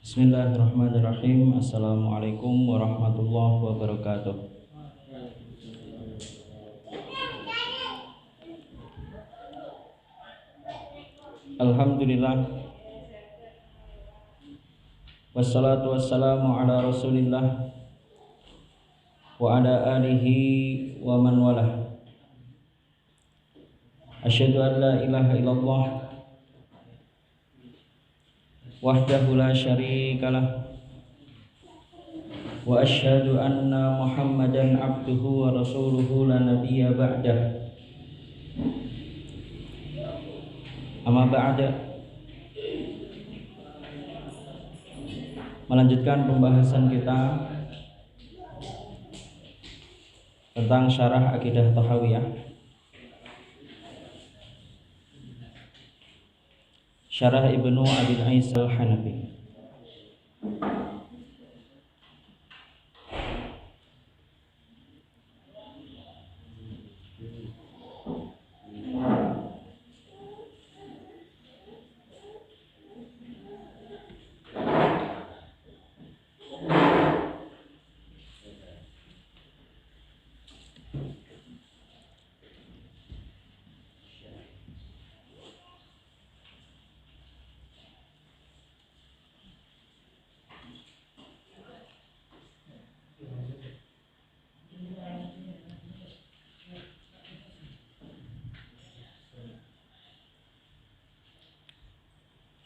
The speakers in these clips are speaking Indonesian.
Bismillahirrahmanirrahim. Assalamualaikum warahmatullahi wabarakatuh. Alhamdulillah. Wassalatu wassalamu ala Rasulillah wa ala alihi wa man walah. Asyhadu an la ilaha illallah wahdahu la syarikalah wa asyhadu anna Muhammadan abduhu wa rasuluhu la nabiyya ba'dah. Amma ba'da. Melanjutkan pembahasan kita tentang syarah akidah Tahawiyah, syarah Ibnu Abi Isa Al-Hanafi.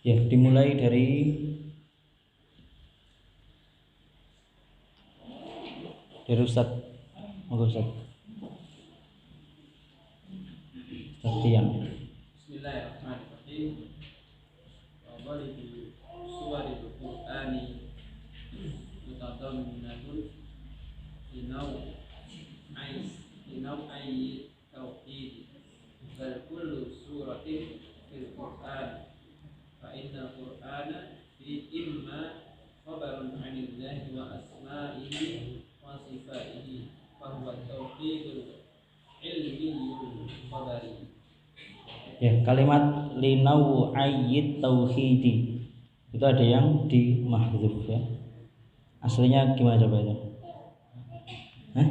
Ya, dimulai dari Ustaz. Monggo Ustaz. Latihan. Bismillahirrahmanirrahim. Wa qalibi suwaril Qur'ani mutadamminatun linaw'i tauhid bal kullu suratin fil Qur'an fa inna Qur'ana fi imma khabarun 'anillahi wa asma'ihi wa sifatihi fa huwa tauhidul ilmiyyul khabari. Ya, kalimat linau ayyid tauhidi itu ada yang di mahdzuf ya. Aslinya gimana coba itu? Hah?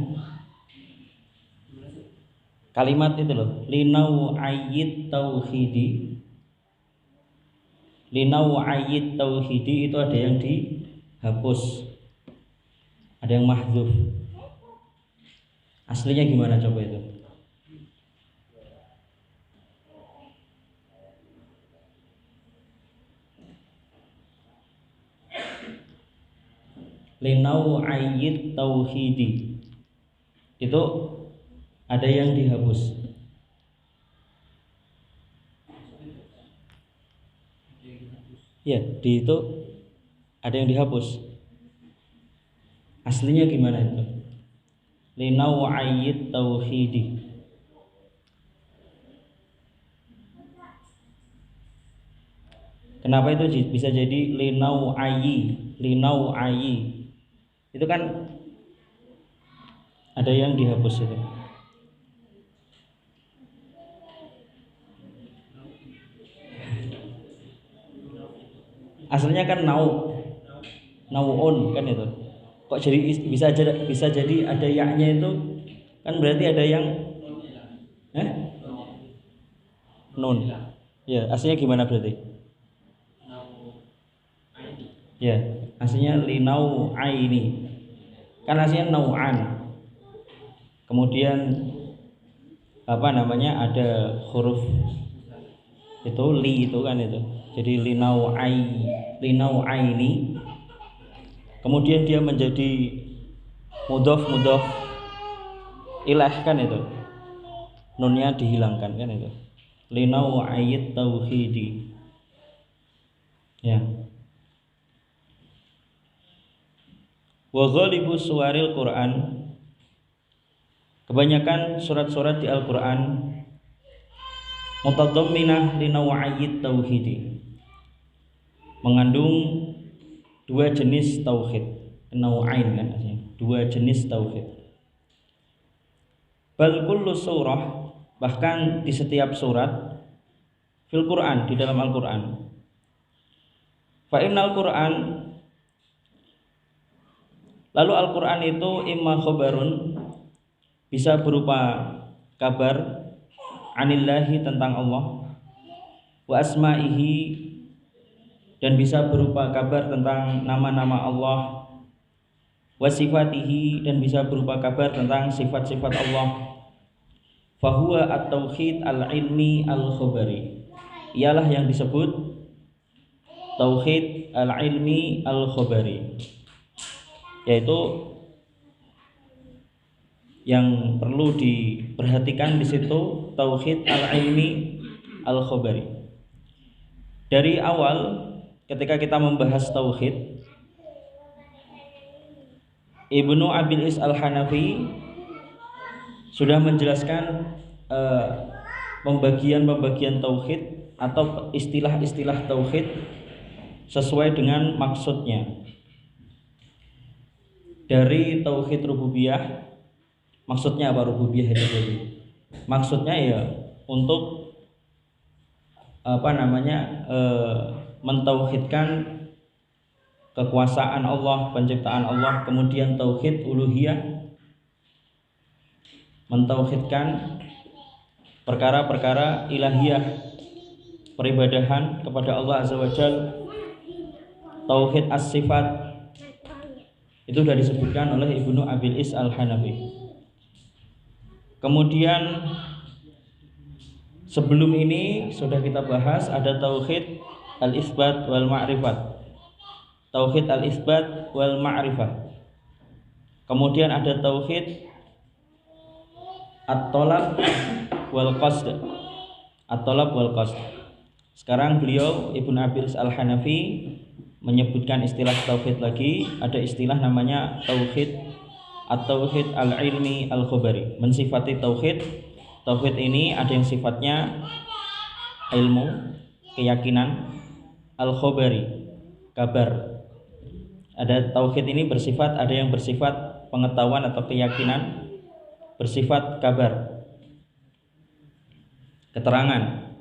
Kalimat itu loh, linau ayyid tauhidi. Linau ayyid tauhidi itu ada yang dihapus, ada yang mahdzuf. Aslinya gimana coba itu? Linau ayyid tauhidi itu ada yang dihapus. Ya, di itu ada yang dihapus. Aslinya gimana itu? Linau ayyid tauhidi. Kenapa itu bisa jadi linau ayyi? Linau ayyi itu kan ada yang dihapus itu. Aslinya kan nauun kan itu. Kok jadi bisa jadi ada yaknya itu? Kan berarti ada yang nun. Ya, aslinya gimana berarti? Ya, aslinya linau aini. Kan aslinya nau'an. Kemudian ada huruf itu li itu kan itu. Jadi linau aini. Kemudian dia menjadi mudhof ilah kan itu. Nunnya dihilangkan kan itu. Linau ayyid tauhidi. Ya. Wa ghalibu suwaril Qur'an, kebanyakan surat-surat di Al-Qur'an mutadamminah li naw'iyit tauhidi, mengandung dua jenis tauhid. Nau'ain kan artinya, dua jenis tauhid. Bal kullu surah, bahkan di setiap surat fil Qur'an, di dalam Al-Qur'an. Fa innal Qur'an, Lalu Al-Qur'an itu imma khobarun, bisa berupa kabar, anillahi, tentang Allah, wa asma'ihi, dan bisa berupa kabar tentang nama-nama Allah, wa sifatihi, dan bisa berupa kabar tentang sifat-sifat Allah. Fahuwa at-tauhid al-ilmi al-khabari, ialah yang disebut tauhid al-ilmi al-khabari, yaitu yang perlu diperhatikan di situ tauhid al-ilmi al-khabari. Dari awal ketika kita membahas tauhid, Ibnu Abil Is Al-Hanafi sudah menjelaskan pembagian-pembagian tauhid atau istilah-istilah tauhid sesuai dengan maksudnya. Dari tauhid rububiyah, maksudnya apa rububiyah itu tadi? Maksudnya ya untuk mentauhidkan kekuasaan Allah, penciptaan Allah. Kemudian tauhid uluhiyah, mentauhidkan perkara-perkara ilahiyah, peribadahan kepada Allah Azza wa Jalla. Tauhid as-sifat itu sudah disebutkan oleh Ibnu Abil Is Al-Hanafi. Kemudian sebelum ini sudah kita bahas ada tauhid al-isbat wal ma'rifat. Tauhid al-isbat wal ma'rifat. Kemudian ada tauhid at-talab wal qasd. At-talab wal qasd. Sekarang beliau Ibnu Abil Al-Hanafi menyebutkan istilah tauhid lagi. Ada istilah namanya tauhid at-tauhid al-ilmi al-khabari, mensifati tauhid. Tauhid ini ada yang sifatnya ilmu, keyakinan, al-khabari, kabar. Ada tauhid ini bersifat, ada yang bersifat pengetahuan atau keyakinan, bersifat kabar, keterangan.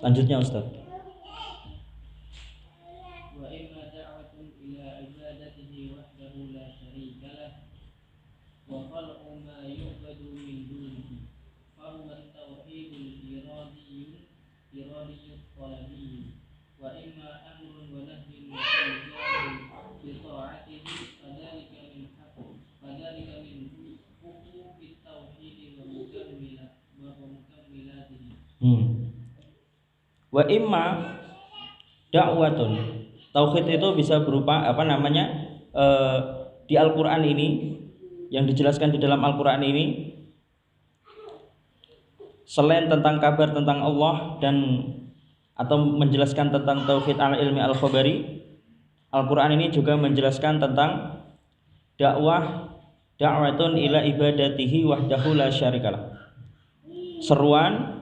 Lanjutnya Ustaz. Wa imma da'watun ila ibadatihi wahdahu la syarika lah wa khalqu ma yu'badu min dunihi fa huwa at-tauhidul iradiyyun talabiyyun wa imma amrun wa nahyun wa ijarun bi ta'atihi fadhalika min huquqit tauhid wa mukammilatihi. Wa imma da'watun, tauhid itu bisa berupa di Al-Qur'an ini, yang dijelaskan di dalam Al-Qur'an ini, selain tentang kabar tentang Allah dan atau menjelaskan tentang tauhid al-ilmi al-khabari, Al-Qur'an ini juga menjelaskan tentang da'watun ila ibadatihi wahdahu la syarikalah, seruan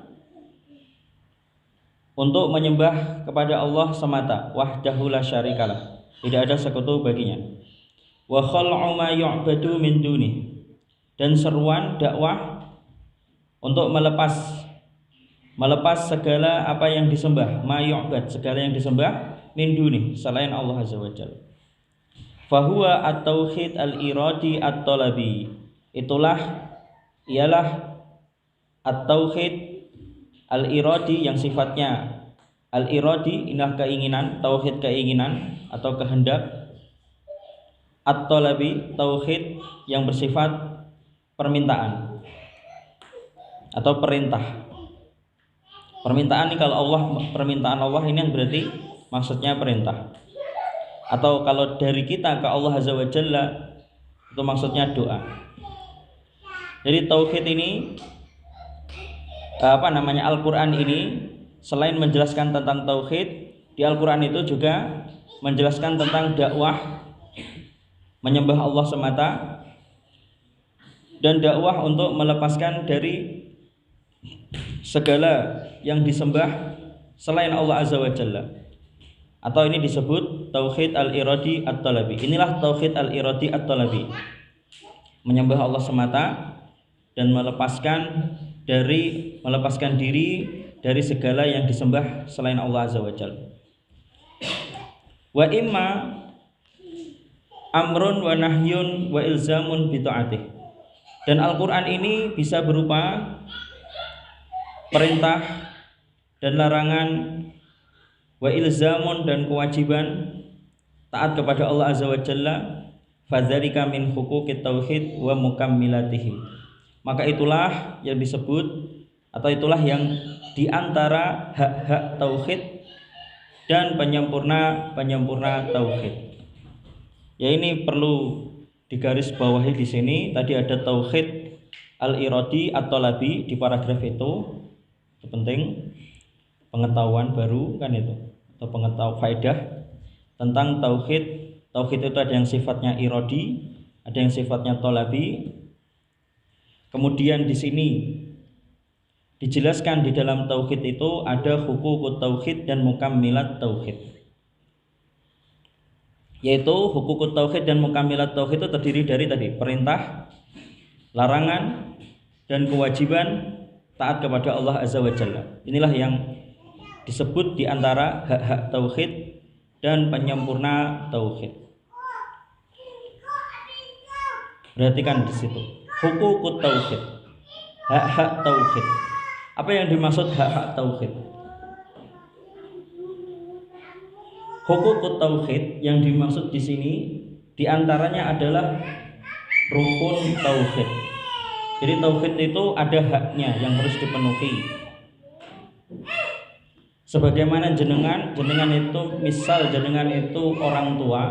untuk menyembah kepada Allah semata, wahdahu la syarikalah, tidak ada sekutu baginya. Wa khal'u ma yu'badu min dunih, dan seruan dakwah untuk melepas segala apa yang disembah, ma yu'bad, segala yang disembah, min dunih, selain Allah Azza wa Jalla. Fahuwa at-tauhid al-iradi at-talabi, ialah at-tauhid al-iradi yang sifatnya al-iradi, inilah keinginan, tauhid keinginan atau kehendak. At-talabi, tauhid yang bersifat permintaan atau perintah. Permintaan ini kalau Allah, permintaan Allah ini yang berarti maksudnya perintah. Atau kalau dari kita ke Allah Azza wa Jalla itu maksudnya doa. Jadi tauhid ini Al-Qur'an ini selain menjelaskan tentang tauhid, di Al-Qur'an itu juga menjelaskan tentang dakwah menyembah Allah semata dan dakwah untuk melepaskan dari segala yang disembah selain Allah Azza wa Jalla. Atau ini disebut tauhid al-iradi at-talabi. Inilah tauhid al-iradi at-talabi. Menyembah Allah semata dan melepaskan diri dari segala yang disembah selain Allah Azza wa Jalla. Wa imma amrun wa nahyun wa ilzamun bi ta'atih. Dan Al-Qur'an ini bisa berupa perintah dan larangan, wa ilzamun dan kewajiban taat kepada Allah Azza wa Jalla, fadzalika min huquqit tauhid wa mukammilatihi. Maka itulah yang disebut atau itulah yang diantara hak-hak tauhid dan penyempurna tauhid. Ya, ini perlu digaris bawahi di sini. Tadi ada tauhid al-iradi atau labi di paragraf itu penting, pengetahuan baru kan itu, atau pengetahuan faedah tentang tauhid. Tauhid itu ada yang sifatnya iradi, ada yang sifatnya tolabi. Kemudian di sini dijelaskan di dalam tauhid itu ada hukukut tauhid dan mukammilat tauhid. Yaitu hukukut tauhid dan mukammilat tauhid itu terdiri dari tadi perintah, larangan, dan kewajiban taat kepada Allah Azza wa Jalla. Inilah yang disebut di antara hak-hak tauhid dan penyempurna tauhid. Perhatikan di situ. Hukukut tauhid, hak-hak tauhid. Apa yang dimaksud hak-hak tauhid? Hukukut tauhid yang dimaksud di sini diantaranya adalah rukun tauhid. Jadi tauhid itu ada haknya yang harus dipenuhi. Sebagaimana jenengan itu, misal jenengan itu orang tua,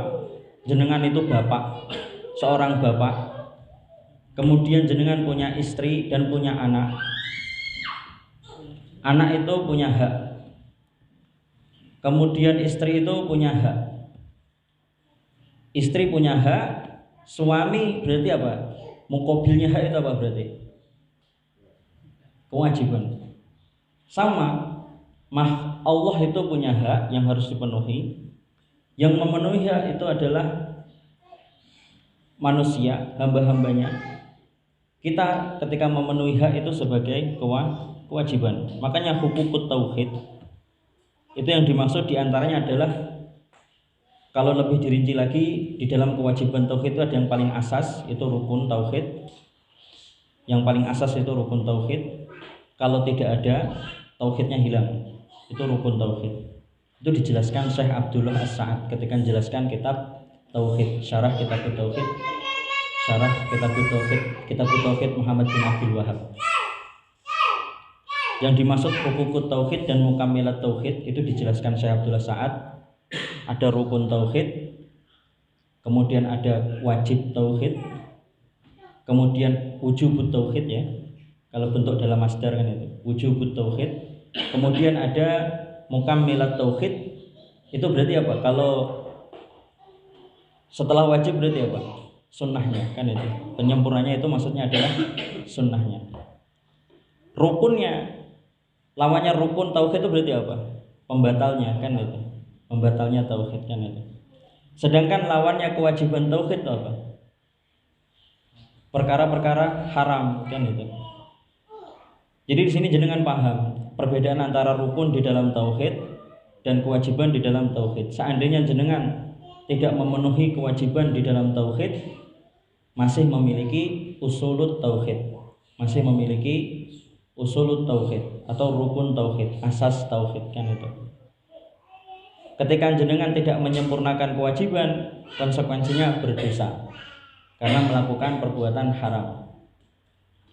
jenengan itu bapak, seorang bapak. Kemudian jenengan punya istri dan punya anak. Anak itu punya hak. Kemudian istri itu punya hak. Istri punya hak, suami berarti apa? Mukobilnya hak itu apa berarti? Kewajiban. Sama, Allah itu punya hak yang harus dipenuhi. Yang memenuhi hak itu adalah manusia, hamba-hambanya. Kita ketika memenuhi hak itu sebagai kewajiban. Makanya hukukut tauhid itu yang dimaksud diantaranya adalah, kalau lebih dirinci lagi, di dalam kewajiban tauhid itu ada yang paling asas, itu rukun tauhid. Yang paling asas itu rukun tauhid. Kalau tidak ada, tauhidnya hilang. Itu rukun tauhid. Itu dijelaskan Syekh Abdullah As-Sa'ad ketika menjelaskan kitab Tauhid, syarah kitab Tauhid, syarah kitab Tauhid Muhammad bin Abdul Wahab. Yang dimaksud hukukut tauhid dan mukammilat tauhid itu dijelaskan Syekh Abdullah Sa'ad. Ada rukun tauhid, kemudian ada wajib tauhid, kemudian wujubut tauhid ya. Kalau bentuk dalam masdar kan itu, wujubut tauhid. Kemudian ada mukammilat tauhid. Itu berarti apa? Kalau setelah wajib berarti apa? Sunnahnya kan itu. Penyempurnanya itu maksudnya adalah sunnahnya. Rukunnya, lawannya rukun tauhid itu berarti apa? Pembatalnya kan itu. Pembatalnya tauhid kan itu. Sedangkan lawannya kewajiban tauhid itu apa? Perkara-perkara haram kan itu. Jadi di sini jenengan paham perbedaan antara rukun di dalam tauhid dan kewajiban di dalam tauhid. Seandainya jenengan tidak memenuhi kewajiban di dalam tauhid, masih memiliki usulut tauhid, masih memiliki usulut tauhid atau rukun tauhid, asas tauhid kan itu. Ketika jenengan tidak menyempurnakan kewajiban, konsekuensinya berdosa karena melakukan perbuatan haram.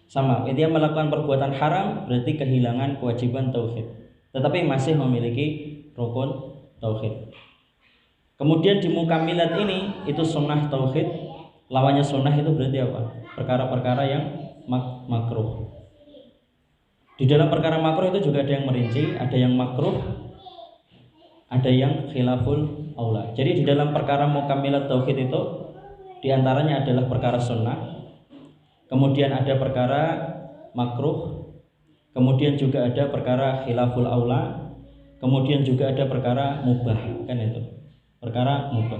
Sama, intinya melakukan perbuatan haram berarti kehilangan kewajiban tauhid, tetapi masih memiliki rukun tauhid. Kemudian di mukammilat ini itu sunnah tauhid. Lawannya sunnah itu berarti apa? Perkara-perkara yang makruh. Di dalam perkara makruh itu juga ada yang merinci, ada yang makruh, ada yang khilaful aula. Jadi di dalam perkara mukammilat tauhid itu diantaranya adalah perkara sunnah, kemudian ada perkara makruh, kemudian juga ada perkara khilaful aula, kemudian juga ada perkara mubah kan itu. Perkara mubah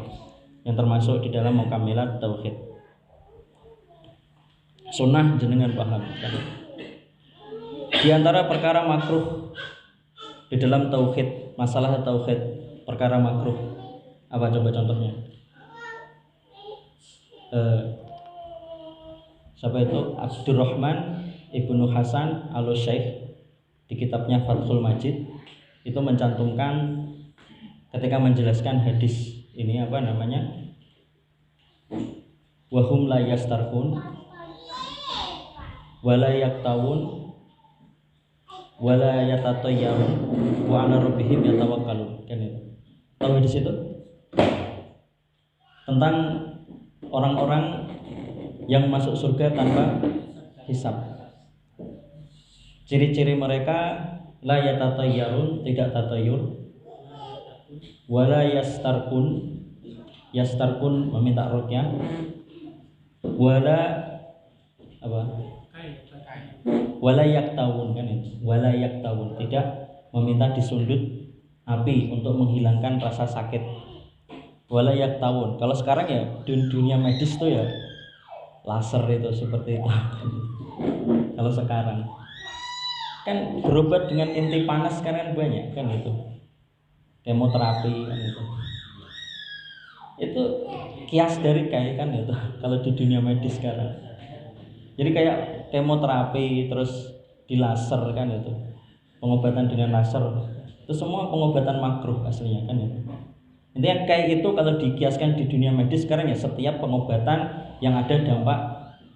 yang termasuk di dalam mukammilat tauhid. Sunnah jenengan paham kan? Di antara perkara makruh di dalam tauhid, masalah tauhid, perkara makruh apa coba contohnya? siapa itu Abdurrahman Ibnu Hasan Al-Syaikh di kitabnya Fathul Majid itu mencantumkan ketika menjelaskan hadis ini apa namanya, wahum la yastarqun wala yaktawun wala yatatayyarun wa ala rabbihim yatawakkalun. Kan itu. Tahu hadis itu? Tentang orang-orang yang masuk surga tanpa hisab. Ciri-ciri mereka la yatatayyarun, tidak tatayur, wala yastarqun, yastarqun meminta ruqyah, wala apa? Wala yaktawun, kan itu. Wala yaktawun, tidak meminta disundut api untuk menghilangkan rasa sakit. Wala yaktawun. Kalau sekarang ya dunia medis tuh ya laser itu seperti itu. Kalau sekarang kan berobat dengan inti panas sekarang banyak kan itu. Kemoterapi kan itu. Itu kias dari kayak kan itu kalau di dunia medis sekarang. Jadi kayak kemoterapi terus di laser kan itu. Pengobatan dengan laser. Itu semua pengobatan makruh aslinya kan itu. Intinya kayak itu kalau dikiaskan di dunia medis sekarang ya setiap pengobatan yang ada dampak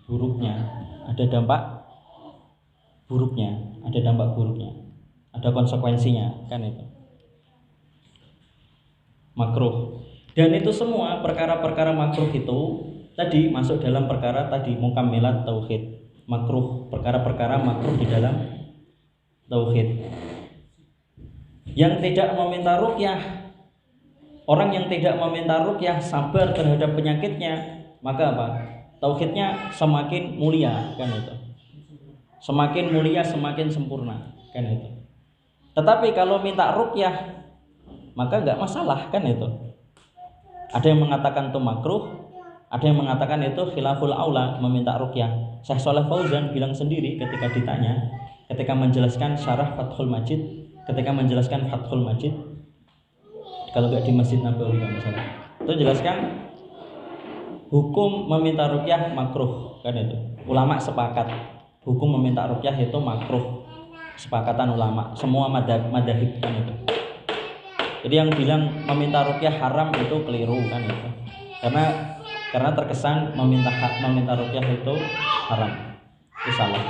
buruknya, ada dampak buruknya, ada konsekuensinya kan itu. Makruh. Dan itu semua perkara-perkara makruh itu tadi masuk dalam perkara tadi mukammilat tauhid. Makruh, perkara-perkara makruh di dalam tauhid. Yang tidak meminta ruqyah, orang yang tidak meminta ruqyah sabar terhadap penyakitnya, maka apa? Tauhidnya semakin mulia kan itu. Semakin mulia semakin sempurna kan itu. Tetapi kalau minta ruqyah maka enggak masalah kan itu. Ada yang mengatakan itu makruh, ada yang mengatakan itu khilaful aula meminta ruqyah. Syekh Shalih Fauzan bilang sendiri ketika ditanya, ketika menjelaskan syarah Fathul Majid, kalau enggak di Masjid Nabawi kalau salah, itu jelaskan hukum meminta ruqyah makruh kan itu. Ulama sepakat hukum meminta ruqyah itu makruh, sepakatan ulama, semua madzhab kan itu. Jadi yang bilang meminta ruqyah haram itu keliru kan itu. Karena terkesan meminta ruqyah itu haram. Itu salah.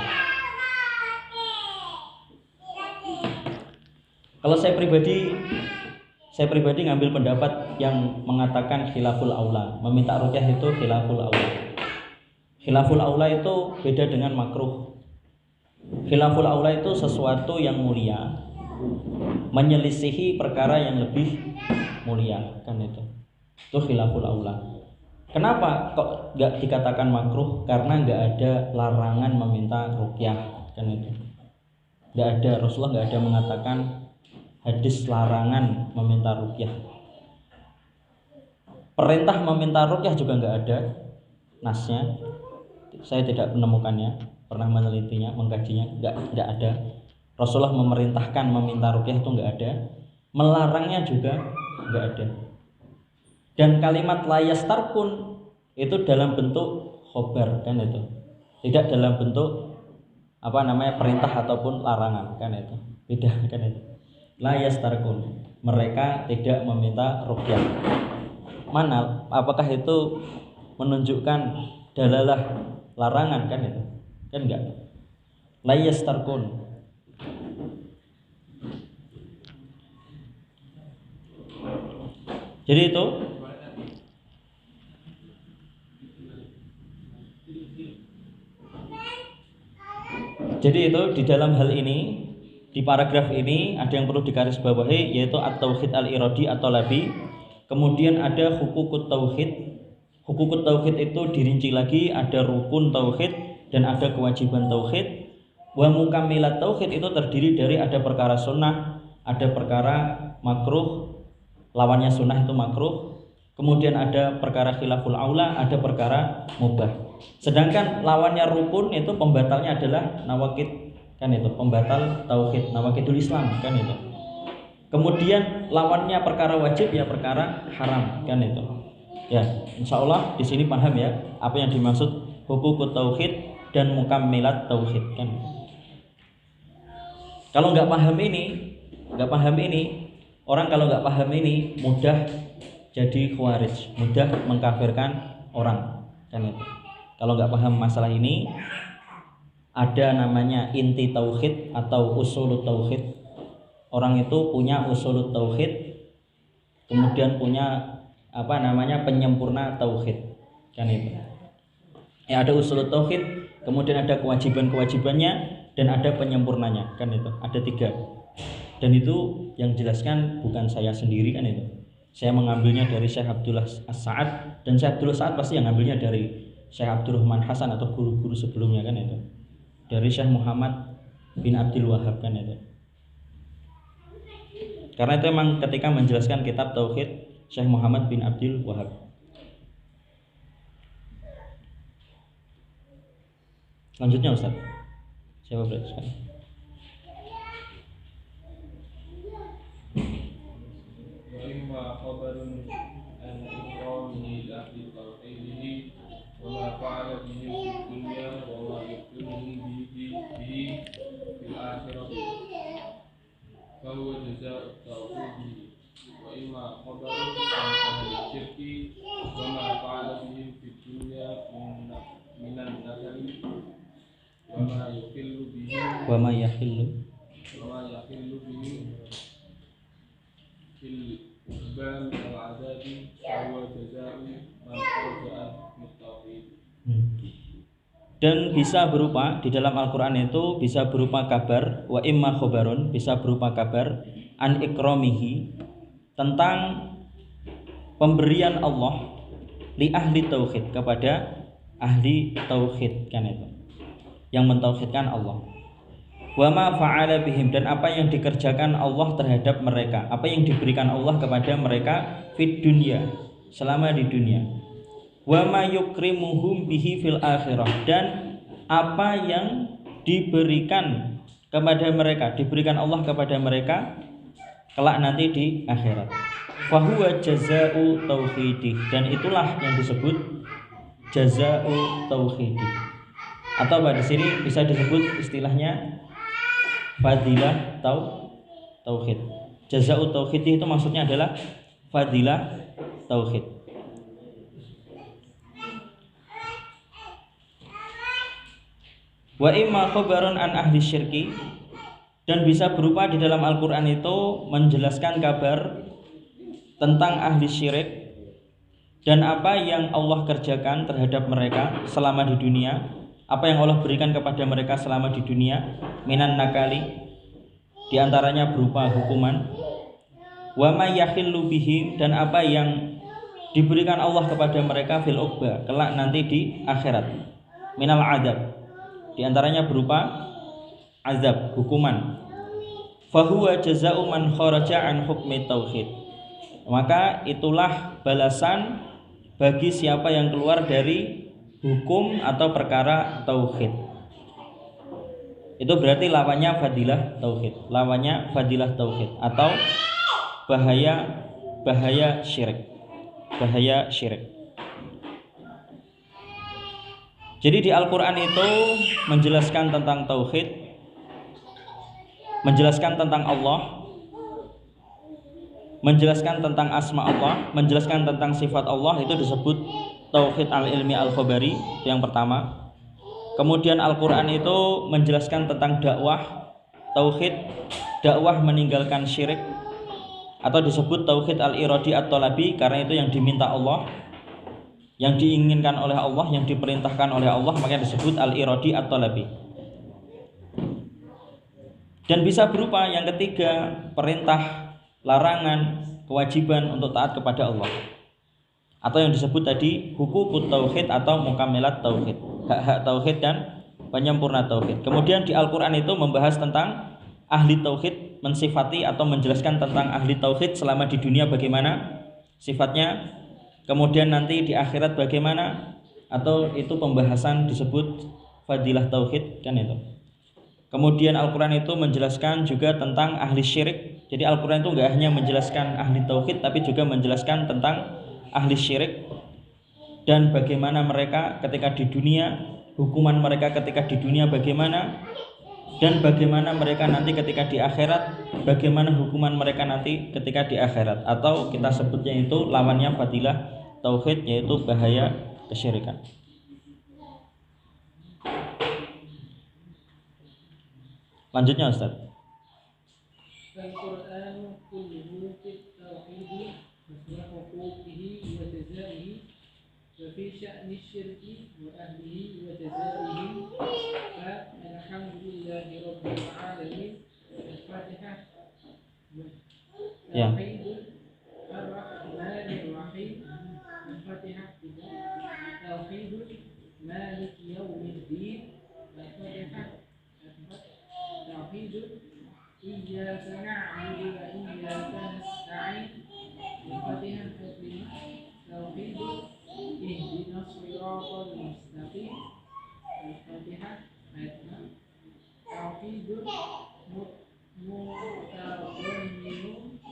Kalau saya pribadi ngambil pendapat yang mengatakan khilaful aula, meminta ruqyah itu khilaful aula. Khilaful aula itu beda dengan makruh. Khilaful aula itu sesuatu yang mulia menyelisihi perkara yang lebih mulia kan itu. Itu khilaful aula. Kenapa kok enggak dikatakan makruh? Karena enggak ada larangan meminta ruqyah kan itu. Enggak ada, Rasulullah enggak ada mengatakan hadis larangan meminta ruqyah. Perintah meminta ruqyah juga enggak ada nasnya. Saya tidak menemukannya, pernah menelitinya, mengkajinya, enggak ada. Rasulullah memerintahkan meminta ruqyah itu enggak ada, melarangnya juga enggak ada. Dan kalimat layastarqun itu dalam bentuk khobar kan itu, tidak dalam bentuk perintah ataupun larangan kan itu, beda kan itu. Layastarqun, mereka tidak meminta ruqyah. Mana? Apakah itu menunjukkan dalalah larangan kan itu? Kan enggak. Layastarqun. Jadi itu di dalam hal ini, di paragraf ini ada yang perlu digarisbawahi, yaitu at-tauhid al-iradi atau labi. Kemudian ada hukukut tauhid. Hukukut tauhid itu dirinci lagi, ada rukun tauhid dan ada kewajiban tauhid. Wa mukammilat tauhid itu terdiri dari ada perkara sunnah, ada perkara makruh, lawannya sunnah itu makruh. Kemudian ada perkara khilaful aula, ada perkara mubah. Sedangkan lawannya rukun itu pembatalnya adalah nawaqid kan itu, pembatal tauhid, nawaqidul Islam kan itu. Kemudian lawannya perkara wajib ya perkara haram kan itu. Ya, insya Allah di sini paham ya apa yang dimaksud hukukut tauhid dan mukammilat tauhid kan. Kalau nggak paham ini, orang kalau nggak paham ini mudah jadi khawarij, mudah mengkafirkan orang kan itu. Kalau nggak paham masalah ini, ada namanya inti tauhid atau usulut tauhid. Orang itu punya usulut tauhid, kemudian punya penyempurna tauhid kan itu. Ya, ada usulut tauhid, kemudian ada kewajiban-kewajibannya dan ada penyempurnanya kan itu. Ada 3. Dan itu yang jelaskan bukan saya sendiri kan itu. Saya mengambilnya dari Syekh Abdullah As-Sa'ad, dan Syekh Abdullah As-Sa'ad pasti yang ngambilnya dari Syekh Abdurrahman Hasan atau guru-guru sebelumnya kan itu. Dari Syekh Muhammad bin Abdul Wahab kan itu. Karena itu memang ketika menjelaskan kitab tauhid Syekh Muhammad bin Abdul Wahab. Lanjutnya Ustaz. Siapa berarti? وإما خبر عن إكرامه لأهل توحيده وما فعل بهم في الدنيا وما يكرمهم به في الآخرة فهو جزاء التوحيد. وإما خبر عن أهل الشرك وما فعل بهم في الدنيا من النكر وما يحل بهم في الإقبال والعذاب فهو جزاء من رجع للتوحيد. Dan bisa berupa di dalam Al-Quran itu bisa berupa kabar, wa imma khobarun, bisa berupa kabar an ikramihi, tentang pemberian Allah li ahli tauhid, kepada ahli tauhid kan itu, yang mentauhidkan Allah. Wa ma fa'ala bihim, dan apa yang dikerjakan Allah terhadap mereka, apa yang diberikan Allah kepada mereka fid dunya, selama di dunia. Wa ma yukrimuhum bihi fil akhirah, dan apa yang diberikan kepada mereka, diberikan Allah kepada mereka kelak nanti di akhirat. Fahuwa jaza'u tauhidi, dan itulah yang disebut jaza'u tauhidi, atau di sini bisa disebut istilahnya fadilah tauhid. Jaza'u tauhid itu maksudnya adalah fadilah tauhid. Wa imma khabarun an ahli syirki, dan bisa berupa di dalam Al-Quran itu menjelaskan kabar tentang ahli syirik dan apa yang Allah kerjakan terhadap mereka selama di dunia, apa yang Allah berikan kepada mereka selama di dunia, minan nakali, diantaranya berupa hukuman, wa ma yakhillu bihim, dan apa yang diberikan Allah kepada mereka fil uqba, kelak nanti di akhirat, minal adab, diantaranya berupa azab, hukuman. Fahuwa jaza'u man kharaja an hukmi tauhid, maka itulah balasan bagi siapa yang keluar dari hukum atau perkara tauhid. Itu berarti lawannya fadilah tauhid, lawannya fadilah tauhid, atau bahaya syirik. Jadi di Al-Quran itu menjelaskan tentang tauhid, menjelaskan tentang Allah, menjelaskan tentang asma Allah, menjelaskan tentang sifat Allah, itu disebut tauhid al-ilmi al-khabari, yang pertama. Kemudian Al-Quran itu menjelaskan tentang dakwah, tauhid, dakwah meninggalkan syirik, atau disebut tauhid al-iradi at-talabi, karena itu yang diminta Allah, yang diinginkan oleh Allah, yang diperintahkan oleh Allah, maka disebut al-iradi at-talabi. Dan bisa berupa yang ketiga, perintah, larangan, kewajiban untuk taat kepada Allah, atau yang disebut tadi hukukut tauhid atau mukammilat tauhid, hak-hak tauhid dan penyempurna tauhid. Kemudian di Al-Quran itu membahas tentang ahli tauhid, mensifati atau menjelaskan tentang ahli tauhid selama di dunia bagaimana sifatnya, kemudian nanti di akhirat bagaimana, atau itu pembahasan disebut fadilah tauhid kan itu. Kemudian Al-Quran itu menjelaskan juga tentang ahli syirik. Jadi Al-Quran itu enggak hanya menjelaskan ahli tauhid, tapi juga menjelaskan tentang ahli syirik, dan bagaimana mereka ketika di dunia, hukuman mereka ketika di dunia bagaimana, dan bagaimana mereka nanti ketika di akhirat, bagaimana hukuman mereka nanti ketika di akhirat, atau kita sebutnya itu lawannya fadilah tauhid, yaitu bahaya kesyirikan. Lanjutnya Ustaz. Al-Qur'an kulluhu fit tauhid wa huquqihi wa jazaihi wa fi sya'ni syirki wa ahlihi wa jazaihi. Alhamdulillahi rabbil alamin. Al-Fatihah. Ya. Ar-Rahmanir Rahim. Al-Fatihah. Tauhidul Maliki Yaumiddin. Al-Fatihah. Tauhidul Iyyaka na'budu wa iyyaka nasta'in. Al-Fatihah. Tauhidul Ihdinas siratal mustaqim. Al-Fatihah. Tauhidul mutadamminun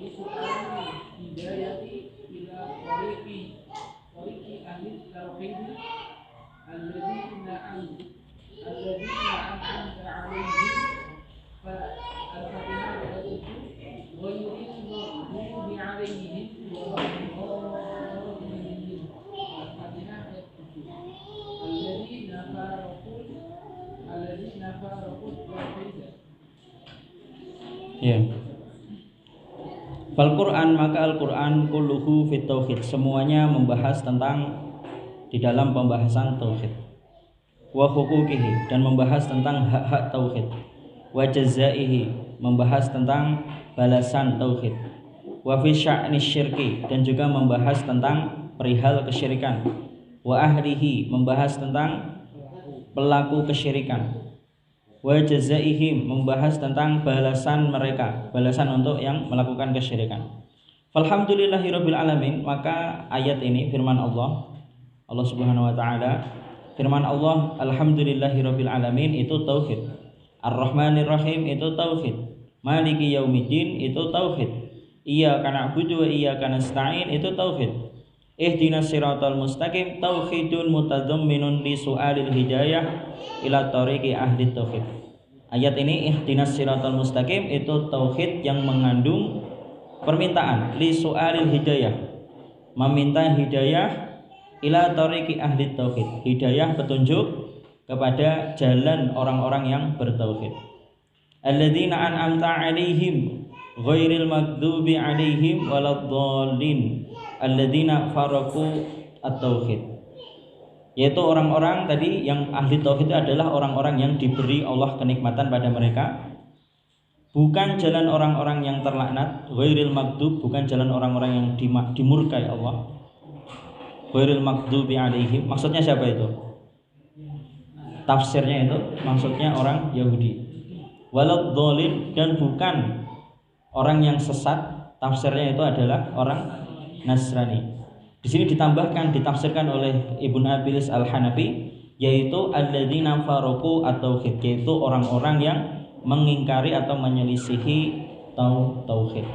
bisu'al hidayati ila tariqi ahli tauhid alladzina an'amta 'alaihim. Al-Fatihah. Ghairil maghdubi 'alaihim waladdallin. Al-Fatihah. Alladzina faraqu tauhid. Ya. Al-Quran, maka Al-Quran kulluhu fit tauhid, semuanya membahas tentang di dalam pembahasan tauhid. Wa huquqihi, dan membahas tentang hak-hak tauhid. Wa jazaihi, membahas tentang balasan tauhid. Wa fi sya'ni syirki, dan juga membahas tentang perihal kesyirikan. Wa ahlihi, membahas tentang pelaku kesyirikan. Wa jazaihim, membahas tentang balasan mereka, balasan untuk yang melakukan kesyirikan. Alhamdulillahirabbil alamin, maka ayat ini firman Allah Subhanahu wa taala, firman Allah alhamdulillahirabbil alamin itu tauhid. Ar-Rahmanir Rahim itu tauhid. Maliki Yaumiddin itu tauhid. Iyyaka na'budu wa iyyaka nasta'in itu tauhid. Ihdinas siratal mustaqim tauhidun mutadamminun li su'alil hidayah ila tariqi ahli tauhid. Ayat ini ihdinas siratal mustaqim itu tauhid yang mengandung permintaan li su'alil hidayah, meminta hidayah ila tariqi ahli tauhid, hidayah petunjuk kepada jalan orang-orang yang bertauhid. Alladzina an'amta 'alaihim ghairil maghdubi 'alaihim waladdallin. Alladzina faraqu at-tauhid, yaitu orang-orang tadi yang ahli tauhid itu adalah orang-orang yang diberi Allah kenikmatan pada mereka, bukan jalan orang-orang yang terlaknat. Ghairil maghdub, bukan jalan orang-orang yang dimurkai Allah. Ghairil maghdubi alaihim, maksudnya siapa itu? Tafsirnya itu maksudnya orang Yahudi. Waladdallin, dan bukan orang yang sesat, tafsirnya itu adalah orang Nasrani. Di sini ditambahkan, ditafsirkan oleh Ibnu Abilis Al-Hanafi, yaitu alladzina faraqu at-tauhid, yaitu orang-orang yang mengingkari atau menyelisihi tauhid.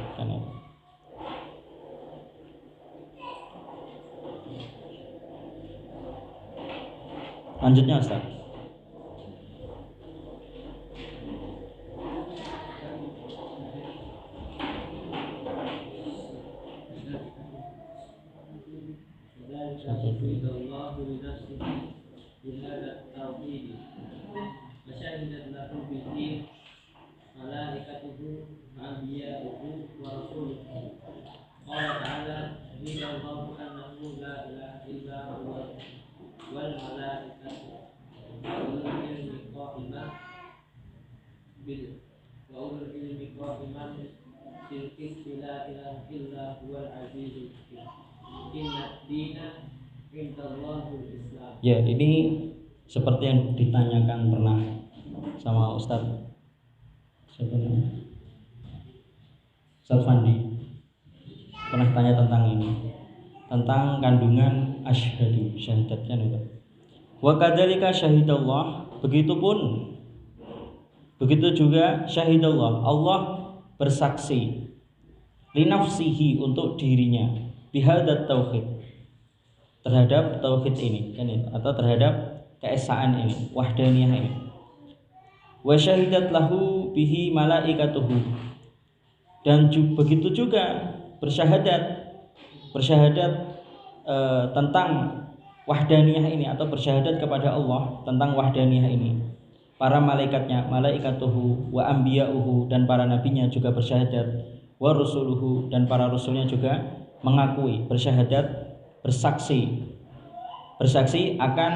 Lanjutnya Ustaz. Ya, ini seperti yang ditanyakan pernah sama Ustaz Fandi, pernah tanya tentang ini, tentang kandungan asyhadu, syahadatnya itu. Wa kadzalika syahidallah, begitu juga syahidallah, Allah bersaksi li nafsihi, untuk dirinya, bihadat tauhid, terhadap tauhid ini kan itu, atau terhadap keesaan ini, wahdaniyah ini. Wa syahidat lahu bihi malaikatuhu, dan begitu juga bersyahadat tentang wahdaniyah ini, atau bersyahadat kepada Allah tentang wahdaniyah ini para malaikatnya, malaikatuhu wa anbiya'uhu, dan para nabinya juga bersyahadat, wa rusuluhu, dan para rasulnya juga mengakui, bersyahadat, bersaksi akan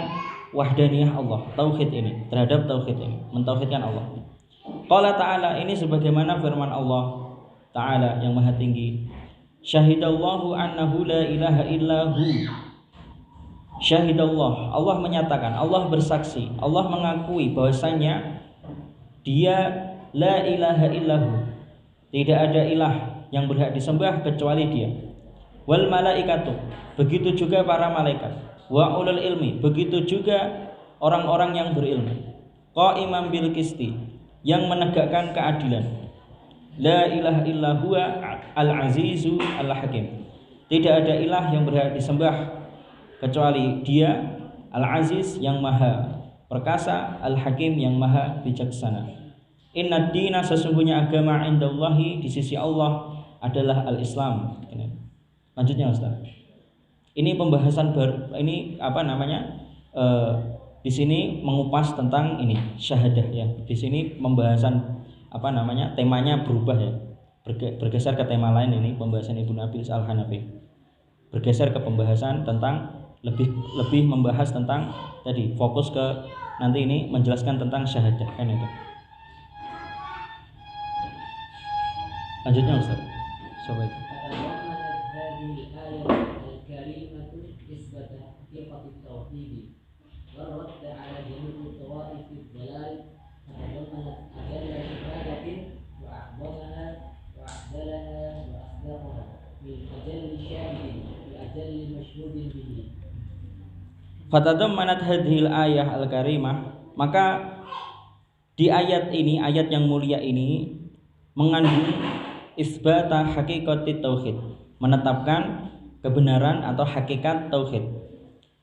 wahdaniyah Allah, tauhid ini, terhadap tauhid ini, mentauhidkan Allah. Qala ta'ala, ini sebagaimana firman Allah Ta'ala yang maha tinggi, syahidallahu annahu la ilaha illahu. Syahidallah, Allah menyatakan, Allah bersaksi, Allah mengakui bahwasanya Dia la ilaha illahu, tidak ada ilah yang berhak disembah kecuali Dia. Wal malaikatu, begitu juga para malaikat. Wa ulul ilmi, begitu juga orang-orang yang berilmu. Qaiman bil qisti, yang menegakkan keadilan. La ilaha illahu al-azizu al-hakim, tidak ada ilah yang berhak disembah kecuali Dia, Al-Aziz yang maha perkasa, Al-Hakim yang maha bijaksana. Inna dina, sesungguhnya agama indallahi, di sisi Allah adalah Al-Islam. Lanjutnya Ustaz. Ini pembahasan ini di sini mengupas tentang ini syahadah ya. Di sini pembahasan temanya berubah ya. Bergeser ke tema lain ini, pembahasan Ibnu Abil Al-Hanafi. Bergeser ke pembahasan tentang lebih membahas tentang tadi, fokus ke nanti ini menjelaskan tentang syahadah kan itu. Lanjutnya Ustaz. Coba itu. Fatadammanat hadhil ayah al-karimah, maka di ayat ini, ayat yang mulia ini mengandung isbata hakikati tauhid, menetapkan kebenaran atau hakikat tauhid,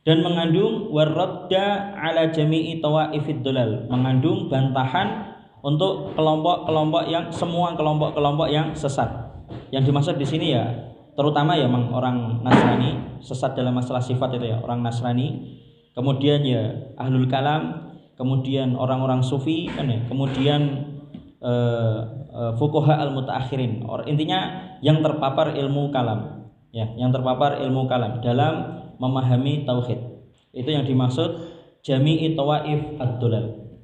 dan mengandung waradda ala jami'i tawaifid dolal, mengandung bantahan untuk kelompok-kelompok yang semua kelompok-kelompok yang sesat. Yang dimaksud di sini ya terutama ya orang Nasrani, sesat dalam masalah sifat itu ya, orang Nasrani, kemudian ya ahlul kalam, kemudian orang-orang sufi kan ya, kemudian fuqaha al-mutaakhirin. Intinya yang terpapar ilmu kalam ya, yang terpapar ilmu kalam dalam memahami tauhid. Itu yang dimaksud jami'i tawaif ad-dolal.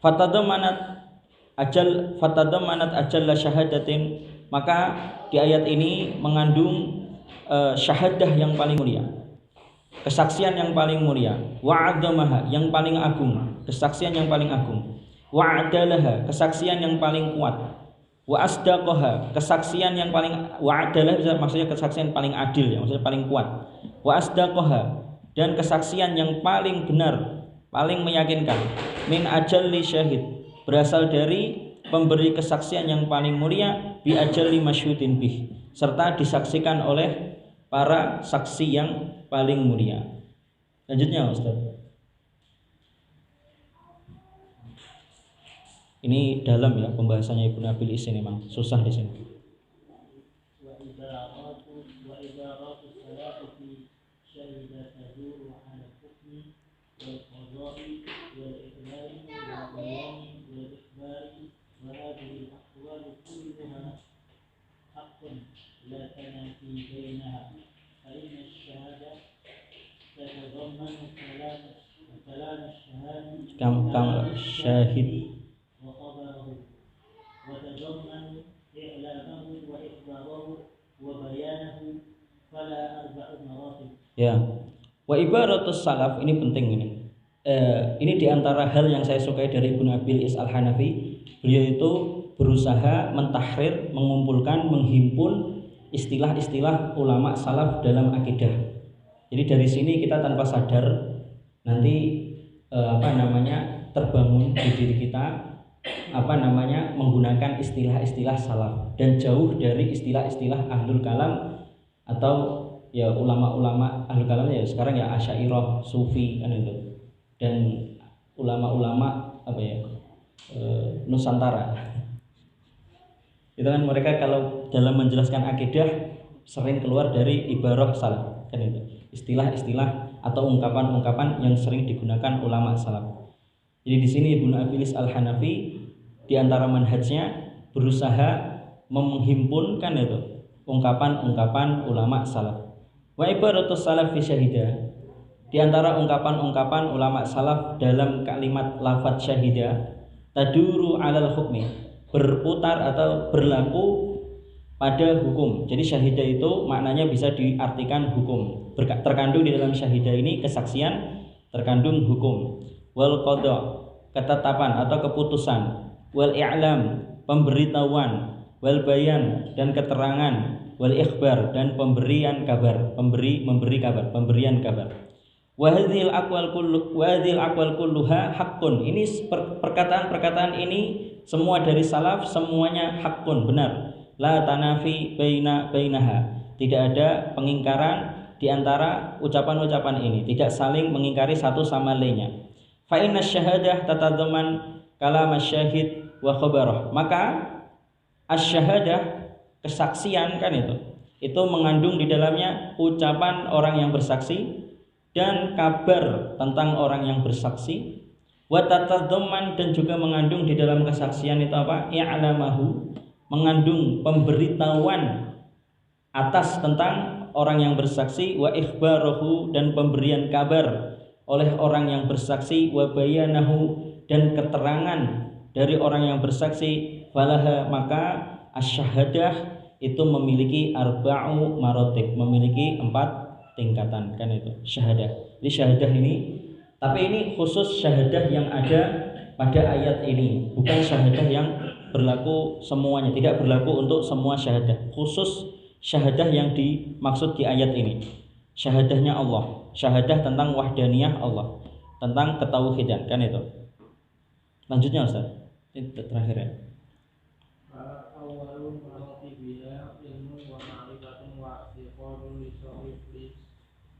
Fatadammanat ajalla syahadatin, maka di ayat ini mengandung syahadah yang paling mulia, kesaksian yang paling mulia, wa'adzamaha, yang paling agung, kesaksian yang paling agung, wa'adalaha, kesaksian yang paling kuat, wa asdaqaha, kesaksian yang paling, wa'adalah maksudnya kesaksian paling adil ya, maksudnya paling kuat, wa asdaqaha, dan kesaksian yang paling benar, paling meyakinkan, min ajalli syahid, berasal dari pemberi kesaksian yang paling mulia, bi ajalli masyhudin bih, serta disaksikan oleh para saksi yang paling mulia. Lanjutnya Ustaz. Ini dalam ya pembahasannya Ibnu Abil Is, ini memang susah di sini. Kam syahid ya. Wa ibaratus salaf, ini penting ini. Ini diantara hal yang saya sukai dari Ibnu Abil Is Al-Hanafi. Beliau itu berusaha mentahrir, mengumpulkan, menghimpun istilah-istilah ulama salaf dalam akidah. Jadi dari sini kita tanpa sadar nanti terbangun di diri kita menggunakan istilah-istilah salaf dan jauh dari istilah-istilah ahlul kalam atau ya ulama-ulama ahli kalam ya sekarang ya Asy'ariyah, Sufi kan itu, dan ulama-ulama apa ya Nusantara itu kan mereka kalau dalam menjelaskan akidah sering keluar dari ibarah salaf kan itu, istilah-istilah atau ungkapan-ungkapan yang sering digunakan ulama salaf. Jadi di sini Ibnu Abilis Al-Hanafi di antara manhajnya berusaha menghimpunkan itu ungkapan-ungkapan ulama salaf. Wa ibaratus salaf fi syahidah, di antara ungkapan-ungkapan ulama salaf dalam kalimat lafaz syahidah, taduru alal hukmi, berputar atau berlaku pada hukum. Jadi syahidah itu maknanya bisa diartikan hukum. Terkandung di dalam syahidah ini kesaksian, terkandung hukum. Wal qada, ketetapan atau keputusan. Wal i'lam, pemberitahuan. Wal bayan, dan keterangan. Wal ikhbar, dan pemberian kabar, memberi kabar, pemberian kabar. Wa hadhil aqwal kulluha haqqun. Ini perkataan-perkataan ini semua dari salaf, semuanya haqqun, benar. La tanafi bainaha. Tidak ada pengingkaran di antara ucapan-ucapan ini, tidak saling mengingkari satu sama lainnya. Fa inna syahadah tatadzaman kalam asyahid wa khabarah. Maka asy-syahadah, kesaksian kan itu mengandung di dalamnya ucapan orang yang bersaksi dan kabar tentang orang yang bersaksi. Wa tatadzaman, dan juga mengandung di dalam kesaksian itu apa? I'lamahu, mengandung pemberitahuan atas tentang orang yang bersaksi, wa ikhbarahu, dan pemberian kabar oleh orang yang bersaksi, wa bayanahu, dan keterangan dari orang yang bersaksi. Falaha, maka asy-syahadah itu memiliki arba'u maratib, memiliki 4 tingkatan kan itu syahadah. Jadi syahadah ini, tapi ini khusus syahadah yang ada pada ayat ini, bukan syahadah yang berlaku semuanya, tidak berlaku untuk semua syahadah. Khusus syahadah yang dimaksud di ayat ini, syahadahnya Allah, syahadah tentang wahdaniyah Allah, tentang ketauhidan kan itu. Lanjutnya Ustaz, ini terakhir ya. Awalun maratibiha ilmu wa ma'rifatun wa i'tiqadun li sahih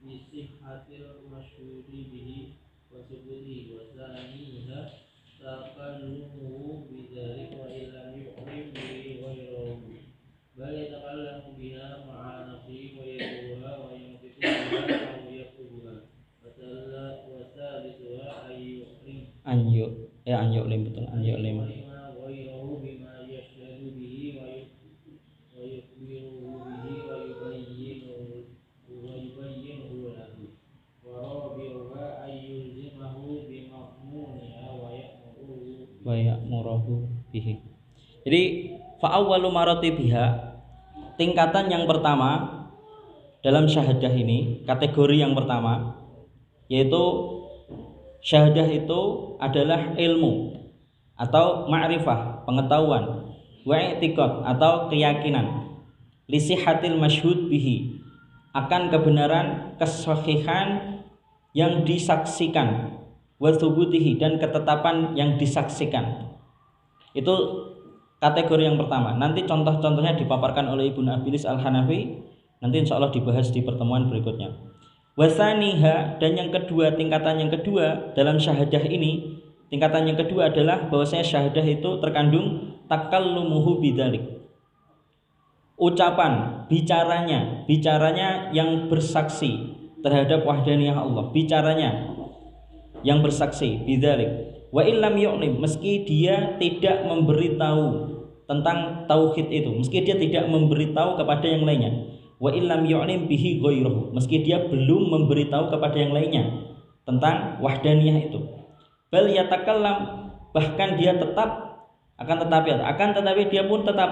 li sihhatil masyhuri bihi wa subutihi wa thaniha taqallumuhu bidzalik wa illam yu'lim bihi ghayruhu bal yatakallamu biha ma'a nafsihi wa yaquluha wa yantiqu biha wa yaktubuha wa thalithuha ayyu'lim betul, ayyu'lim ghayruhu bima yashhadu bihi wa yukhbiruhu bihi wa yubayyinuhu lahu wa rabi'uha ayyulzimahu bimafmuniha wa ya'muruhu bihi. Jadi fa'awwalu maratibiha, tingkatan yang pertama dalam syahadah ini, kategori yang pertama yaitu syahadah itu adalah ilmu atau ma'rifah, pengetahuan, wa i'tiqad atau keyakinan, li sihhatil masyhud bihi, akan kebenaran, kesahihan yang disaksikan, wa thubutihi, dan ketetapan yang disaksikan. Itu kategori yang pertama. Nanti contoh-contohnya dipaparkan oleh Ibnu Abilis Al-Hanafi, nanti insyaallah dibahas di pertemuan berikutnya. Wasaniha, dan yang kedua, tingkatan yang kedua dalam syahadah ini, tingkatan yang kedua adalah bahwasanya syahadah itu terkandung takallumuhu bidzalik, ucapan, bicaranya yang bersaksi terhadap wahdaniyah Allah, bicaranya yang bersaksi bidzalik. Wa illam yu'lim, meski dia tidak memberitahu tentang tauhid itu, meski dia tidak memberitahu kepada yang lainnya. Wa illam yu'lim bihi ghairuhu, meski dia belum memberitahu kepada yang lainnya tentang wahdaniyah itu. Bal yatakallam, bahkan dia tetap akan tetapi dia pun tetap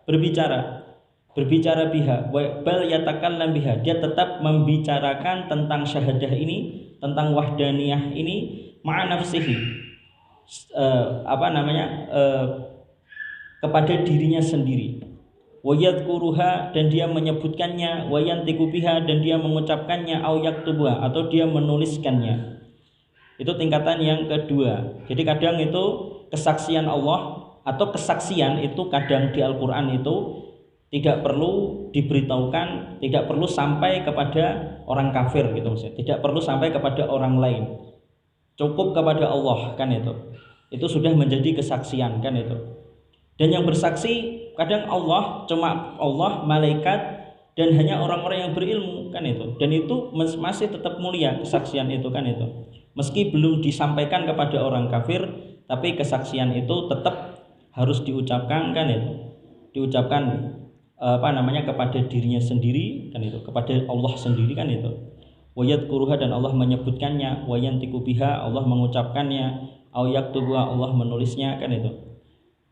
berbicara biha. Bal yatakallam biha, dia tetap membicarakan tentang syahadah ini, tentang wahdaniyah ini, ma'a nafsihi, kepada dirinya sendiri. Wa yadhkuruha, dan dia menyebutkannya, wa yantiqu biha, dan dia mengucapkannya, au yaktubuha, atau dia menuliskannya. Itu tingkatan yang kedua. Jadi kadang itu kesaksian Allah atau kesaksian itu kadang di Al-Qur'an itu tidak perlu diberitahukan, tidak perlu sampai kepada orang kafir gitu maksudnya. Tidak perlu sampai kepada orang lain. Cukup kepada Allah kan itu. Itu sudah menjadi kesaksian kan itu. Dan yang bersaksi kadang Allah, cuma Allah, malaikat, dan hanya orang-orang yang berilmu kan itu. Dan itu masih tetap mulia kesaksian itu kan itu. Meski belum disampaikan kepada orang kafir, tapi kesaksian itu tetap harus diucapkan kan itu. Diucapkan kepada dirinya sendiri kan itu, kepada Allah sendiri kan itu. Wayadkuruha, dan Allah menyebutkannya, wayantiku biha, Allah mengucapkannya, au yaktubuha, Allah menulisnya kan itu.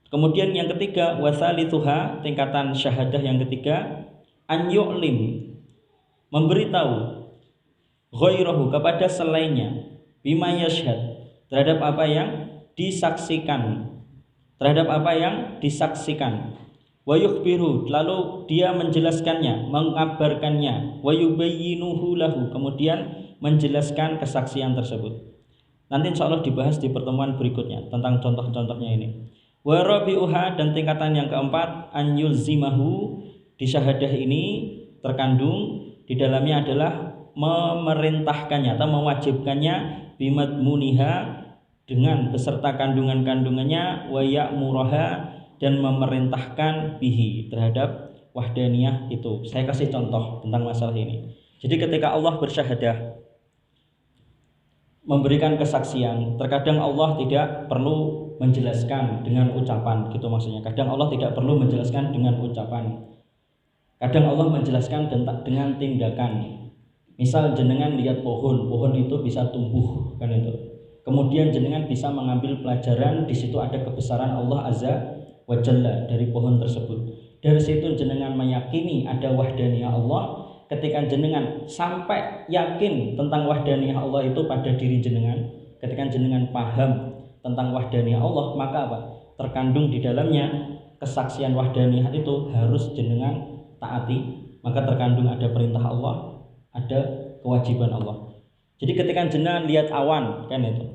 Kemudian yang ketiga, wasalithuha, tingkatan syahadah yang ketiga, an yu'lim, memberitahu ghairahu, kepada selainnya, bima yashhad, terhadap apa yang disaksikan, wa yukhbiru, lalu dia menjelaskannya, mengabarkannya, wa yubayyinuhu lahu, kemudian menjelaskan kesaksian tersebut. Nanti insyaallah dibahas di pertemuan berikutnya tentang contoh-contohnya ini. Wa rabi'uha, dan tingkatan yang keempat, an yulzimahu, di syahadah ini terkandung di dalamnya adalah memerintahkannya atau mewajibkannya, bimadmuniha, dengan beserta kandungan-kandungannya, wa ya'muraha, dan memerintahkan bihi, terhadap wahdaniyah itu. Saya kasih contoh tentang masalah ini. Jadi ketika Allah bersyahadah, memberikan kesaksian, terkadang Allah tidak perlu menjelaskan dengan ucapan gitu maksudnya. Kadang Allah tidak perlu menjelaskan dengan ucapan. Kadang Allah menjelaskan dengan tindakan. Misal jenengan lihat pohon itu bisa tumbuh kan itu. Kemudian jenengan bisa mengambil pelajaran, di situ ada kebesaran Allah Azza wa Jalla dari pohon tersebut. Dari situ jenengan meyakini ada wahdaniyah Allah. Ketika jenengan sampai yakin tentang wahdaniyah Allah itu pada diri jenengan, ketika jenengan paham tentang wahdaniyah Allah, maka apa? Terkandung di dalamnya kesaksian wahdaniyah itu harus jenengan taati. Maka terkandung ada perintah Allah, ada kewajiban Allah. Jadi ketika jenengan lihat awan kan itu,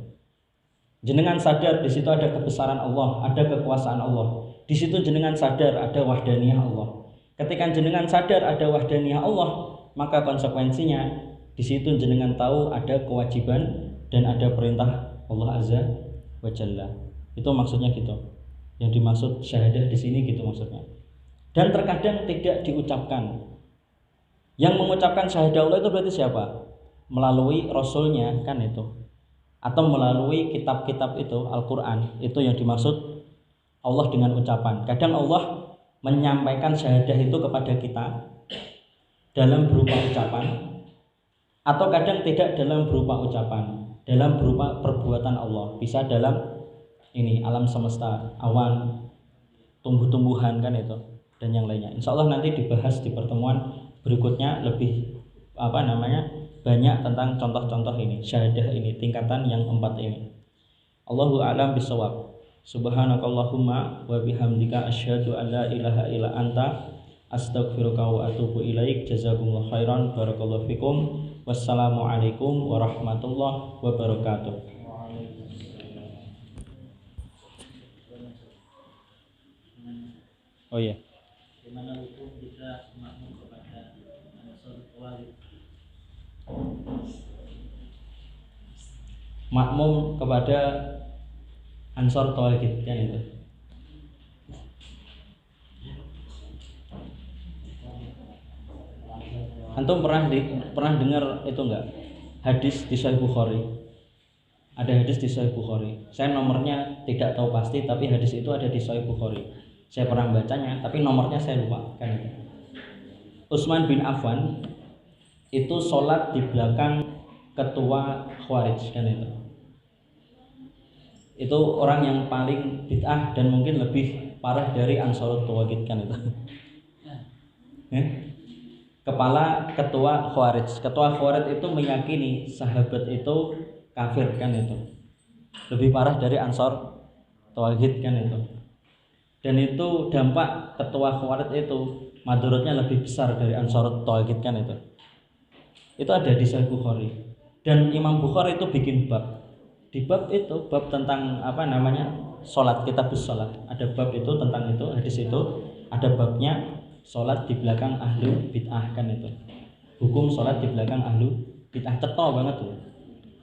jenengan sadar di situ ada kebesaran Allah, ada kekuasaan Allah. Di situ jenengan sadar ada wahdaniyah Allah. Ketika jenengan sadar ada wahdaniyah Allah, maka konsekuensinya di situ jenengan tahu ada kewajiban dan ada perintah Allah Azza wa Jalla. Itu maksudnya gitu. Yang dimaksud syahadah di sini gitu maksudnya. Dan terkadang tidak diucapkan. Yang mengucapkan syahadah Allah itu berarti siapa? Melalui Rasulnya kan itu. Atau melalui kitab-kitab itu, Al-Quran. Itu yang dimaksud Allah dengan ucapan. Kadang Allah menyampaikan syahadah itu kepada kita dalam berupa ucapan, atau kadang tidak dalam berupa ucapan, dalam berupa perbuatan Allah. Bisa dalam ini alam semesta, awan, tumbuh-tumbuhan kan itu, dan yang lainnya. Insya Allah nanti dibahas di pertemuan berikutnya lebih banyak tentang contoh-contoh ini, syahadah ini, tingkatan yang 4 ini. Allahu a'lam bishawab. Subhanakallahumma wa bihamdika asyhadu an la ilaha illa anta astaghfiruka wa atubu ilaik. Jazakumullahu khairan. Barakallahu fikum. Wassalamualaikum warahmatullahi wabarakatuh. Oh iya. Bagaimana hukum kita makmum kepada Ansor Walid? Makmum kepada Ansor Tauhid kan itu. Antum pernah dengar itu enggak? Hadis di Sahih Bukhari. Ada hadis di Sahih Bukhari. Saya nomornya tidak tahu pasti, tapi hadis itu ada di Sahih Bukhari. Saya pernah bacanya, tapi nomornya saya lupa kan itu. Utsman bin Affan itu sholat di belakang ketua Khawarij kan itu. Itu orang yang paling bid'ah dan mungkin lebih parah dari Ansarut Tauhid kan itu. Kepala ketua Khawarij. Ketua Khawarij itu meyakini sahabat itu kafir kan itu. Lebih parah dari Ansar Tauhid kan itu. Dan itu dampak ketua Khawarij itu madorotnya lebih besar dari Ansarut Tauhid kan itu. Itu ada di Sahih Bukhari. Dan Imam Bukhari itu bikin bab. Di bab itu, bab tentang salat, kitabus salat. Ada bab itu tentang itu, hadis itu ada babnya. sholat di belakang ahlu bid'ah kan itu. Hukum sholat di belakang ahlu bid'ah, cetha banget tuh.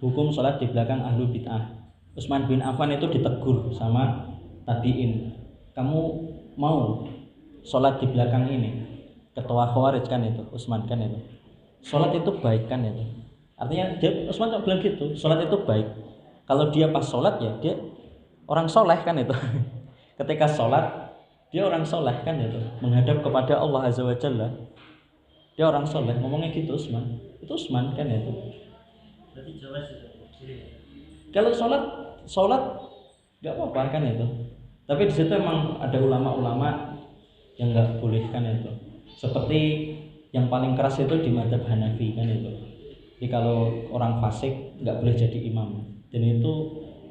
Hukum sholat di belakang ahlu bid'ah. Utsman bin Affan itu ditegur sama tabi'in. Kamu mau sholat di belakang ini? Ketua Khawarij kan itu, Utsman kan itu. Sholat itu baik kan itu. Artinya dia Utsman bilang gitu, sholat itu baik. Kalau dia pas sholat ya dia orang soleh kan itu. Ketika sholat dia orang soleh kan itu, menghadap kepada Allah Azza wa Jalla. Dia orang soleh, ngomongnya gitu Utsman. Itu Utsman kan itu. Berarti jelas itu. Kalau sholat nggak apa-apa kan itu. Tapi di situ emang ada ulama-ulama yang nggak boleh kan itu. Seperti yang paling keras itu di madzhab Hanafi kan itu. Jadi kalau orang fasik nggak boleh jadi imam. Dan itu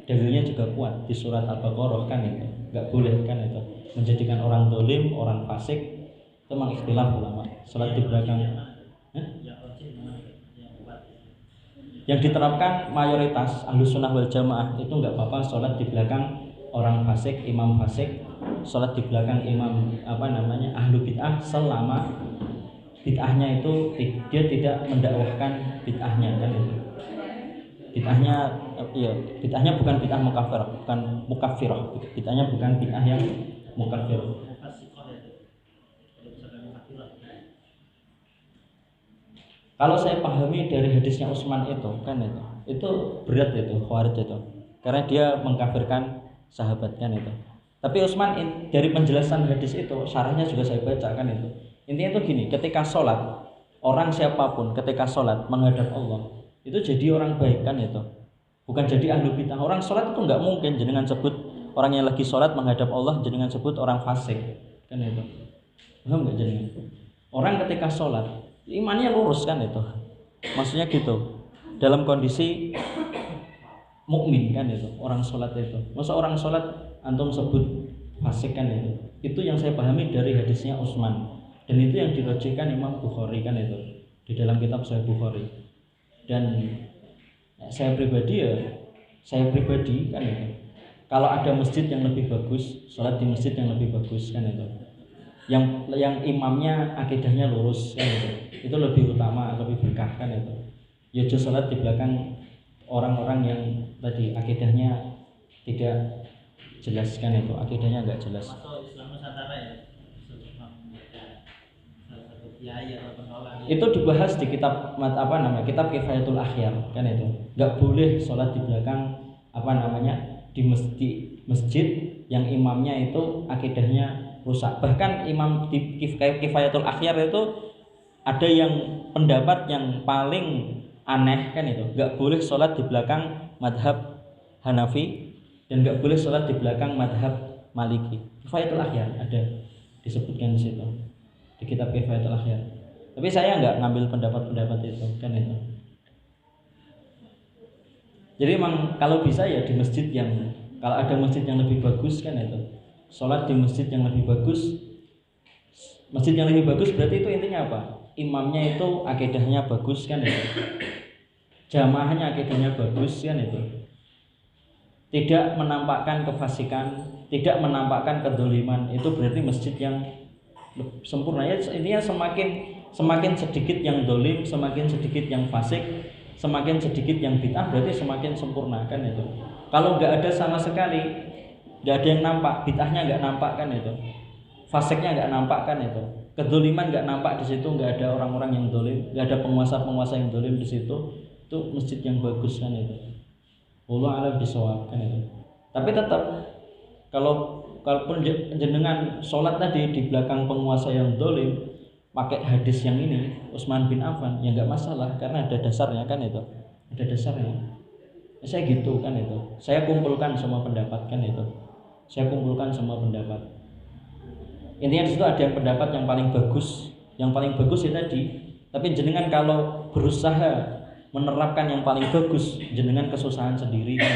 dalilnya juga kuat di surat Al-Baqarah kan itu. Nggak boleh kan itu. Menjadikan orang dolim, orang fasik itu memang ikhtilaf ulama. Sholat di belakang. Yang diterapkan mayoritas Ahlus Sunnah wal Jamaah itu nggak apa-apa sholat di belakang orang fasik, imam fasik, sholat di belakang imam ahlu bid'ah selama bid'ahnya itu dia tidak mendakwahkan bid'ahnya kan itu. Bid'ahnya bukan bid'ah mukaffirah, bid'ahnya bukan bid'ah yang mukaffirah. Kalau saya pahami dari hadisnya Utsman itu kan itu berat itu Khawarij itu, karena dia mengkafirkan sahabat kan itu. Tapi Utsman dari penjelasan hadis itu, syarahnya juga saya baca kan itu. Intinya itu gini, ketika sholat orang siapapun ketika sholat menghadap Allah itu jadi orang baik kan itu, bukan jadi ahlu bid'ah. Orang sholat itu nggak mungkin jenengan sebut orang yang lagi sholat menghadap Allah jenengan sebut orang fasik kan itu. Paham nggak jenengan? Orang ketika sholat imannya lurus kan itu, maksudnya gitu. Dalam kondisi mukmin kan itu orang sholat itu. Masa orang sholat antum sebut fasik kan itu. Itu yang saya pahami dari hadisnya Utsman. Dan itu yang dirojihkan Imam Bukhari kan itu di dalam kitab Sahih Bukhari. Dan saya pribadi kan itu. Kalau ada masjid yang lebih bagus, sholat di masjid yang lebih bagus kan itu. Yang imamnya akidahnya lurus kan itu lebih utama, lebih berkah kan itu. Ya sholat di belakang orang-orang yang tadi akidahnya tidak jelas kan itu, akidahnya enggak jelas. Masuk Islam Nusantara ya. Itu dibahas di kitab kitab Kifayatul Akhyar kan itu. Enggak boleh sholat di belakang di masjid yang imamnya itu akidahnya rusak. Bahkan imam di Kifayatul Akhyar itu ada yang pendapat yang paling aneh kan itu, nggak boleh sholat di belakang madhab Hanafi dan nggak boleh sholat di belakang madhab Maliki. Kifayatul Akhyar ada disebutkan di situ di kitab Kifayatul Akhyar. Tapi saya nggak ngambil pendapat itu kan itu. Jadi memang kalau bisa ya di masjid kalau ada masjid yang lebih bagus kan itu, sholat di masjid yang lebih bagus. Masjid yang lebih bagus berarti itu intinya apa? Imamnya itu akidahnya bagus kan itu, jamaahnya akidahnya bagus kan itu, tidak menampakkan kefasikan, tidak menampakkan kedoliman, itu berarti masjid yang sempurna. Ya intinya semakin sedikit yang dolim, semakin sedikit yang fasik, semakin sedikit yang bid'ah, berarti semakin sempurna kan itu. Kalau nggak ada sama sekali, nggak ada yang nampak, bid'ahnya nggak nampak kan itu, fasiknya nggak nampak kan itu, kedoliman nggak nampak di situ, nggak ada orang-orang yang dolim, nggak ada penguasa-penguasa yang dolim di situ, itu masjid yang bagus kan itu. Wallahu a'lam bishawab kan itu. Tapi tetap kalaupun jenengan sholat tadi di belakang penguasa yang dolim pakai hadis yang ini Utsman bin Affan ya nggak masalah, karena ada dasarnya kan itu, ada dasarnya. Saya gitu kan itu, saya kumpulkan semua pendapat kan itu, saya kumpulkan semua pendapat. Intinya di situ ada yang pendapat yang paling bagus ya tadi. Tapi jenengan kalau berusaha menerapkan yang paling bagus, jenengan kesusahan sendiri kan?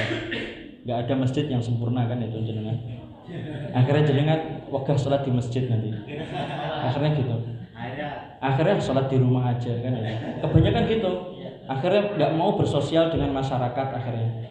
Nggak ada masjid yang sempurna kan itu jenengan. Akhirnya jenengan wegah sholat di masjid nanti. Akhirnya gitu. Akhirnya sholat di rumah aja kan itu. Kebanyakan gitu. Akhirnya nggak mau bersosial dengan masyarakat akhirnya.